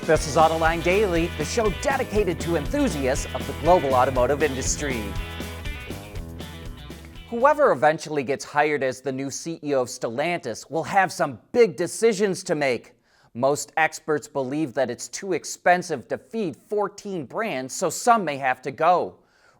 This is Autoline Daily, the show dedicated to enthusiasts of the global automotive industry. Whoever eventually gets hired as the new CEO of Stellantis will have some big decisions to make. Most experts believe that it's too expensive to feed 14 brands, so some may have to go.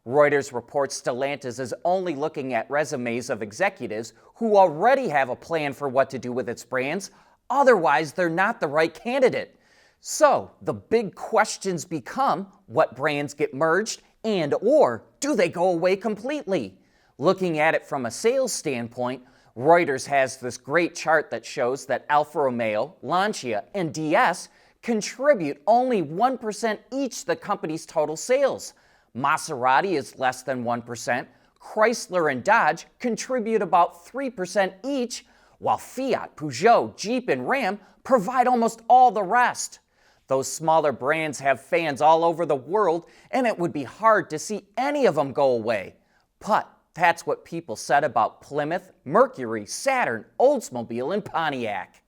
Reuters reports Stellantis is only looking at resumes of executives who already have a plan for what to do with its brands. Otherwise, they're not the right candidate. So, the big questions become, what brands get merged and/or do they go away completely? Looking at it from a sales standpoint, Reuters has this great chart that shows that Alfa Romeo, Lancia, and DS contribute only 1% each to the company's total sales. Maserati is less than 1%, Chrysler and Dodge contribute about 3% each, while Fiat, Peugeot, Jeep, and Ram provide almost all the rest. Those smaller brands have fans all over the world, and it would be hard to see any of them go away. But that's what people said about Plymouth, Mercury, Saturn, Oldsmobile, and Pontiac.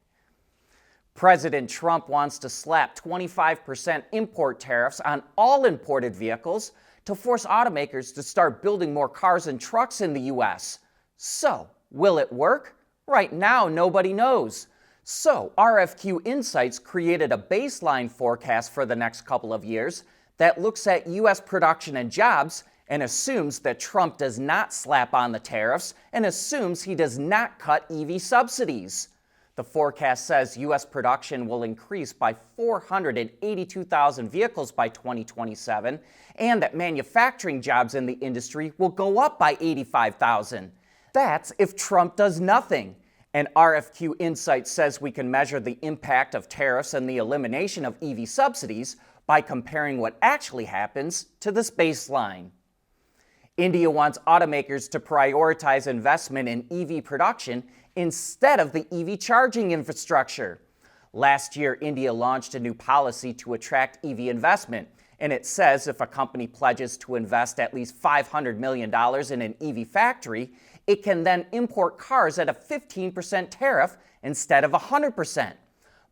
President Trump wants to slap 25% import tariffs on all imported vehicles to force automakers to start building more cars and trucks in the U.S. So, will it work? Right now, nobody knows. So, RFQ Insights created a baseline forecast for the next couple of years that looks at U.S. production and jobs and assumes that Trump does not slap on the tariffs and assumes he does not cut EV subsidies. The forecast says U.S. production will increase by 482,000 vehicles by 2027 and that manufacturing jobs in the industry will go up by 85,000. That's if Trump does nothing. And RFQ Insights says we can measure the impact of tariffs and the elimination of EV subsidies by comparing what actually happens to this baseline. India wants automakers to prioritize investment in EV production instead of the EV charging infrastructure. Last year, India launched a new policy to attract EV investment, and it says if a company pledges to invest at least $500 million in an EV factory, it can then import cars at a 15% tariff instead of 100%.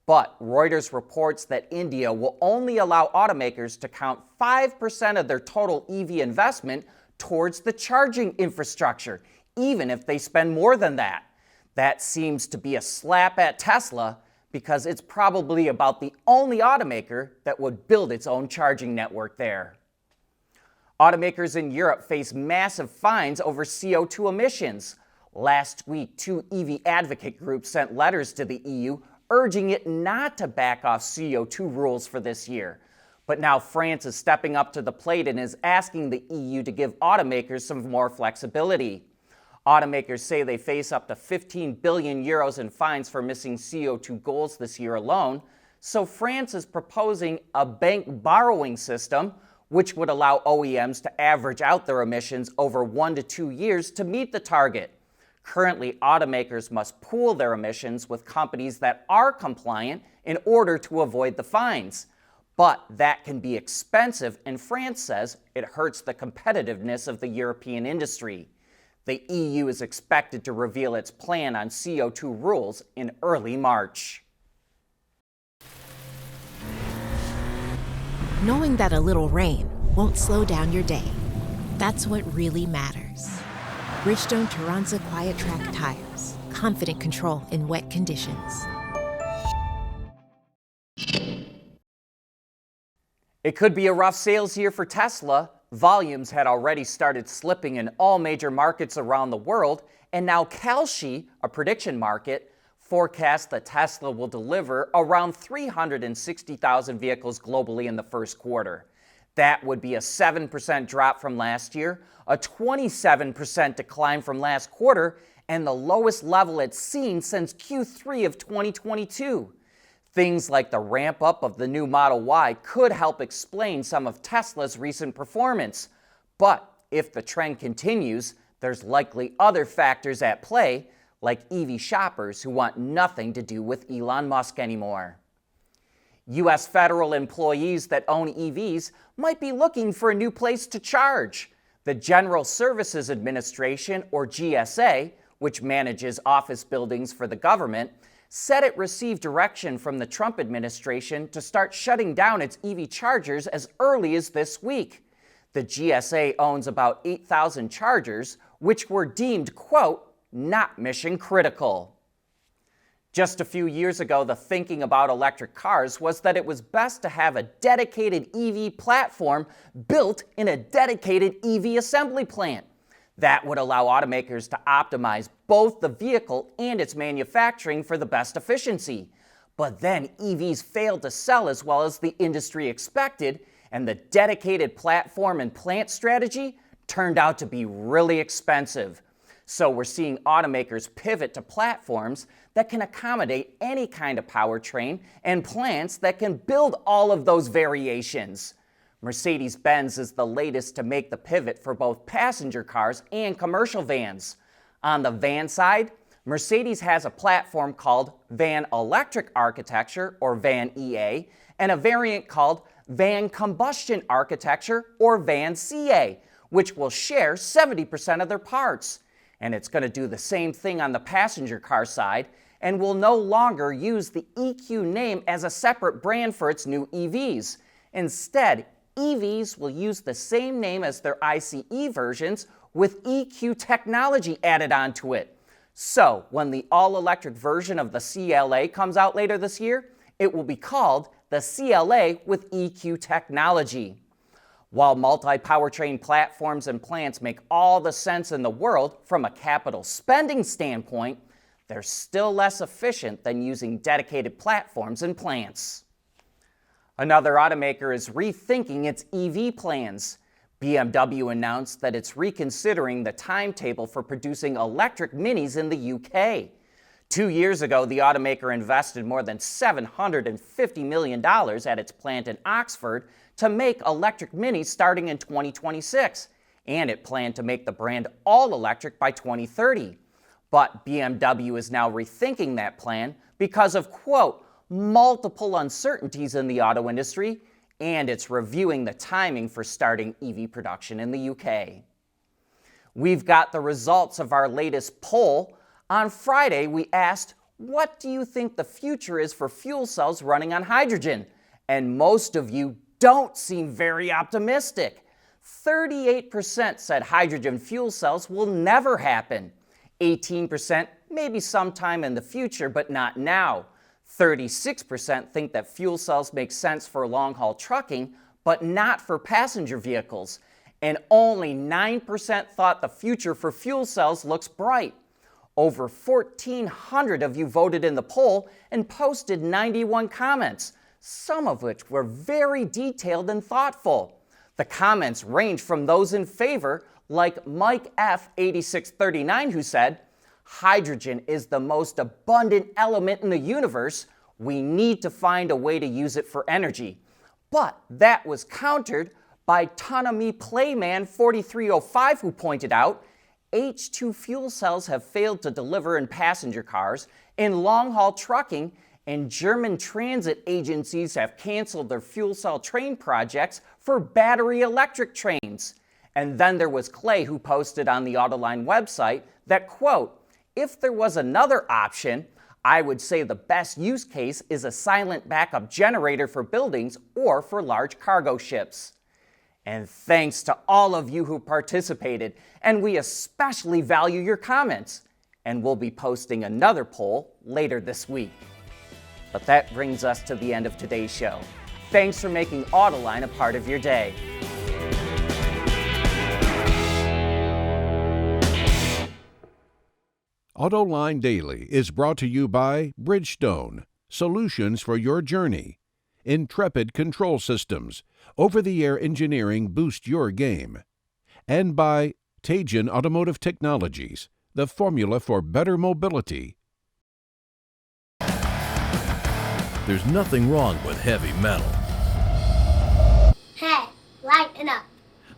But Reuters reports that India will only allow automakers to count 5% of their total EV investment towards the charging infrastructure, even if they spend more than that. That seems to be a slap at Tesla because it's probably about the only automaker that would build its own charging network there. Automakers in Europe face massive fines over CO2 emissions. Last week, 2 EV advocate groups sent letters to the EU urging it not to back off CO2 rules for this year. But now France is stepping up to the plate and is asking the EU to give automakers some more flexibility. Automakers say they face up to 15 billion euros in fines for missing CO2 goals this year alone, so France is proposing a bank borrowing system which would allow OEMs to average out their emissions over 1 to 2 years to meet the target. Currently, automakers must pool their emissions with companies that are compliant in order to avoid the fines. But that can be expensive, and France says it hurts the competitiveness of the European industry. The EU is expected to reveal its plan on CO2 rules in early March. Knowing that a little rain won't slow down your day. That's what really matters. Bridgestone Turanza Quiet Track tires. Confident control in wet conditions. It could be a rough sales year for Tesla. Volumes had already started slipping in all major markets around the world, and now Kalshi, a prediction market, forecasts that Tesla will deliver around 360,000 vehicles globally in the first quarter. That would be a 7% drop from last year, a 27% decline from last quarter, and the lowest level it's seen since Q3 of 2022. Things like the ramp-up of the new Model Y could help explain some of Tesla's recent performance. But if the trend continues, there's likely other factors at play, like EV shoppers who want nothing to do with Elon Musk anymore. U.S. federal employees that own EVs might be looking for a new place to charge. The General Services Administration, or GSA, which manages office buildings for the government, said it received direction from the Trump administration to start shutting down its EV chargers as early as this week. The GSA owns about 8,000 chargers, which were deemed, quote, not mission critical. Just a few years ago, the thinking about electric cars was that it was best to have a dedicated EV platform built in a dedicated EV assembly plant. That would allow automakers to optimize both the vehicle and its manufacturing for the best efficiency. But then EVs failed to sell as well as the industry expected, and the dedicated platform and plant strategy turned out to be really expensive. So we're seeing automakers pivot to platforms that can accommodate any kind of powertrain and plants that can build all of those variations. Mercedes-Benz is the latest to make the pivot for both passenger cars and commercial vans. On the van side, Mercedes has a platform called VAN Electric Architecture, or VAN.EA, and a variant called VAN Combustion Architecture, or VAN.CA, which will share 70% of their parts. And it's going to do the same thing on the passenger car side and will no longer use the EQ name as a separate brand for its new EVs. Instead, EVs will use the same name as their ICE versions with EQ technology added onto it. So, when the all-electric version of the CLA comes out later this year, it will be called the CLA with EQ technology. While multi-powertrain platforms and plants make all the sense in the world from a capital spending standpoint, they're still less efficient than using dedicated platforms and plants. Another automaker is rethinking its EV plans. BMW announced that it's reconsidering the timetable for producing electric Minis in the UK. 2 years ago, the automaker invested more than $750 million at its plant in Oxford to make electric Minis starting in 2026, and it planned to make the brand all electric by 2030. But BMW is now rethinking that plan because of, quote, multiple uncertainties in the auto industry, and it's reviewing the timing for starting EV production in the UK. We've got the results of our latest poll. On Friday, we asked, what do you think the future is for fuel cells running on hydrogen? And most of you don't seem very optimistic. 38% said hydrogen fuel cells will never happen. 18% maybe sometime in the future, but not now. 36% think that fuel cells make sense for long-haul trucking, but not for passenger vehicles. And only 9% thought the future for fuel cells looks bright. Over 1,400 of you voted in the poll and posted 91 comments, some of which were very detailed and thoughtful. The comments range from those in favor, like Mike F. 8639, who said, hydrogen is the most abundant element in the universe. We need to find a way to use it for energy. But that was countered by Tanami Playman 4305, who pointed out, H2 fuel cells have failed to deliver in passenger cars, in long-haul trucking, and German transit agencies have canceled their fuel cell train projects for battery electric trains. And then there was Clay, who posted on the Autoline website that, quote, if there was another option, I would say the best use case is a silent backup generator for buildings or for large cargo ships. And thanks to all of you who participated, and we especially value your comments. And we'll be posting another poll later this week. But that brings us to the end of today's show. Thanks for making Autoline a part of your day. Autoline Daily is brought to you by Bridgestone, solutions for your journey. Intrepid Control Systems, over-the-air engineering boost your game. And by Teijin Automotive Technologies, the formula for better mobility. There's nothing wrong with heavy metal. Hey, lighten up.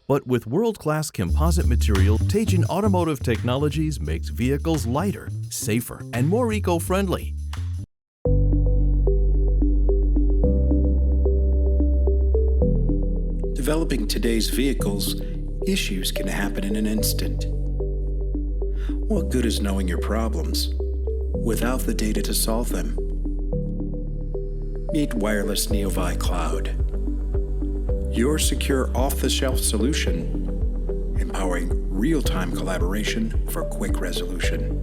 But with world-class composite material, Teijin Automotive Technologies makes vehicles lighter, safer, and more eco-friendly. Developing today's vehicles, issues can happen in an instant. What good is knowing your problems without the data to solve them. Meet Wireless Neovi Cloud, your secure off-the-shelf solution, empowering real-time collaboration for quick resolution.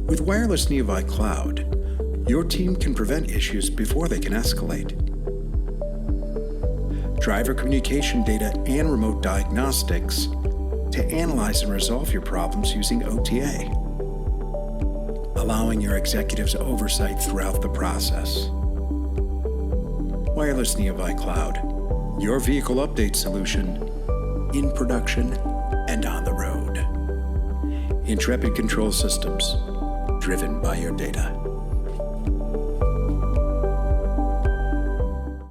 With Wireless Neovi Cloud, your team can prevent issues before they can escalate. Driver communication data and remote diagnostics to analyze and resolve your problems using OTA, allowing your executives oversight throughout the process. Wireless Neovi Cloud, your vehicle update solution in production and on the road. Intrepid Control Systems, driven by your data.